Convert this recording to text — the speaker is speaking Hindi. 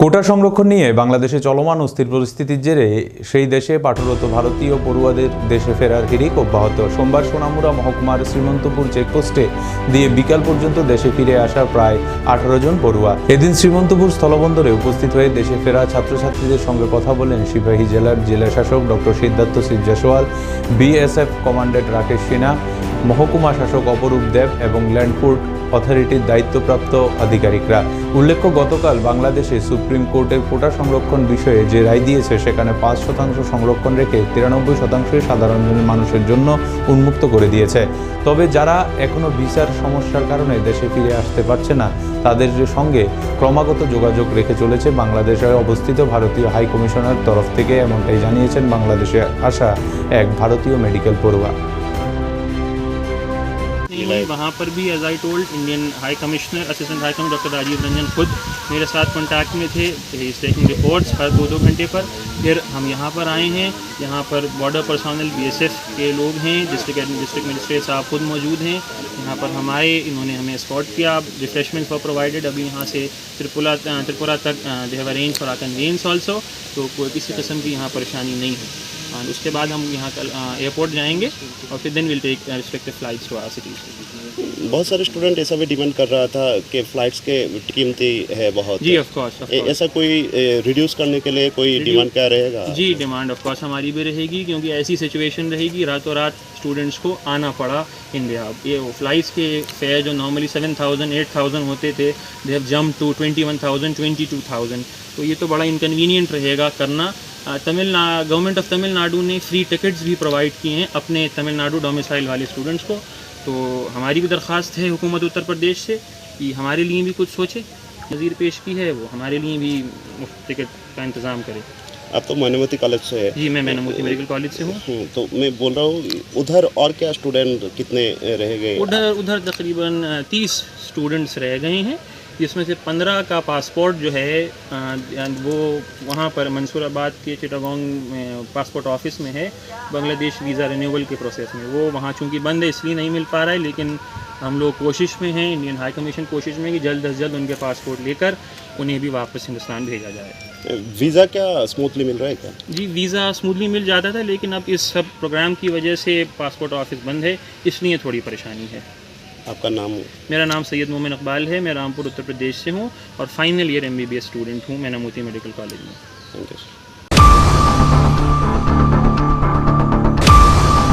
কোটা সংরক্ষণ নিয়ে বাংলাদেশে চলমান অস্থির পরিস্থিতির জেরে সেই দেশে পাঠরত ভারতীয় পড়ুয়াদের দেশে ফেরার হিড়িক অব্যাহত। সোমবার সোনামুড়া মহকুমার শ্রীমন্তপুর চেকপোস্টে দিয়ে বিকাল পর্যন্ত দেশে ফিরে আসা প্রায় 18 জন পড়ুয়া। এদিন শ্রীমন্তপুর স্থলবন্দরে উপস্থিত হয়ে দেশে ফেরা ছাত্রছাত্রীদের সঙ্গে কথা বলেন সিপাহী জেলার জেলাশাসক doctor Siddharth Singh Jaiswal, BSF commandant Rakesh Sinha, মহকুমা শাসক অপরূপ দেব এবং ল্যান্ডপোর্ট অথরিটির দায়িত্বপ্রাপ্ত আধিকারিকরা। উল্লেখ্য, গতকাল বাংলাদেশে সুপ্রিম কোর্টের কোটা সংরক্ষণ বিষয়ে যে রায় দিয়েছে সেখানে 5% সংরক্ষণ রেখে 93% সাধারণ মানুষের জন্য উন্মুক্ত করে দিয়েছে। তবে যারা এখনো ভিসার সমস্যার কারণে দেশে ফিরে আসতে পারছে না তাদের সঙ্গে ক্রমাগত যোগাযোগ রেখে চলেছে বাংলাদেশে অবস্থিত ভারতীয় হাই কমিশনার তরফ থেকে, এমনটাই জানিয়েছেন বাংলাদেশে আসা এক ভারতীয় মেডিকেল পড়ুয়া। वहाँ पर भी as I told Indian high commissioner assistant high commissioner doctor Rajiv Ranjan खुद मेरे साथ कांटेक्ट में थे, ही इज टेकिंग रिपोर्ट्स हर 2-2 घंटे पर। फिर हम यहाँ पर आए हैं, यहाँ पर बॉर्डर पर्सनल बीएसएफ के लोग हैं, डिस्ट्रिक्ट मजिस्ट्रेट साहब खुद मौजूद हैं। यहाँ पर हम आए, इन्होंने हमें एस्कॉर्ट किया, रिफ्रेशमेंट्स फॉर प्रोवाइडेड। अभी यहाँ से त्रिपुरा तक they have arrange for our conveyance also, तो कोई किसी किस्म की यहाँ परेशानी नहीं है। और उसके बाद हम यहाँ कल एयरपोर्ट जाएंगे और फिर then will take respective flights to our cities. बहुत सारे स्टूडेंट ऐसा भी डिमांड कर रहा था कि फ़्लाइट्स के कीमती है बहुत। जी ऑफ कोर्स ऐसा कोई रिड्यूस करने के लिए कोई डिमांड क्या रहेगा? जी डिमांड ऑफ कोर्स हमारी भी रहेगी, क्योंकि ऐसी सिचुएशन रहेगी रातों रात स्टूडेंट्स को आना पड़ा इंडिया। ये फ़्लाइट्स के फेयर जो नॉर्मली 7,000 8,000 होते थे, दे हैव जम्प टू 21,000 22,000, तो ये तो बड़ा इनकन्वीनियंट रहेगा करना। गवर्नमेंट ऑफ तमिलनाडु ने फ्री टिकट्स भी प्रोवाइड किए हैं अपने तमिलनाडु डोमिसाइल वाले स्टूडेंट्स को। तो हमारी भी दरख्वास्त है हुकूमत उत्तर प्रदेश से कि हमारे लिए भी कुछ सोचे, नज़ीर पेश की है वो हमारे लिए भी मुफ्त टिकट का इंतज़ाम करे। आप तो मैनामती कॉलेज से है? जी मैं मैनामती मेडिकल कॉलेज से हूँ। तो मैं बोल रहा हूँ उधर और क्या स्टूडेंट कितने रह गए? उधर तकरीबन 30 स्टूडेंट्स रह गए हैं, जिसमें से 15 का पासपोर्ट जो है वो वहाँ पर मंसूराबाद के चिटागोंग पासपोर्ट ऑफिस में है, बांग्लादेश वीज़ा रिन्यूअल के प्रोसेस में। वो वहाँ चूँकि बंद है इसलिए नहीं मिल पा रहा है, लेकिन हम लोग कोशिश में हैं, इंडियन हाई कमीशन कोशिश में कि जल्द से जल्द उनके पासपोर्ट लेकर उन्हें भी वापस हिंदुस्तान भेजा जाए। वीज़ा क्या स्मूथली मिल रहा है क्या? जी वीज़ा स्मूथली मिल जाता था, लेकिन अब इस सब प्रोग्राम की वजह से पासपोर्ट ऑफिस बंद है, इसलिए थोड़ी परेशानी है। आपका नाम? मेरा नाम सैयद मोमिन इकबाल है, मैं रामपुर उत्तर प्रदेश से हूँ और फाइनल ईयर MBBS स्टूडेंट हूँ मैनामती मेडिकल कॉलेज में। Thank you.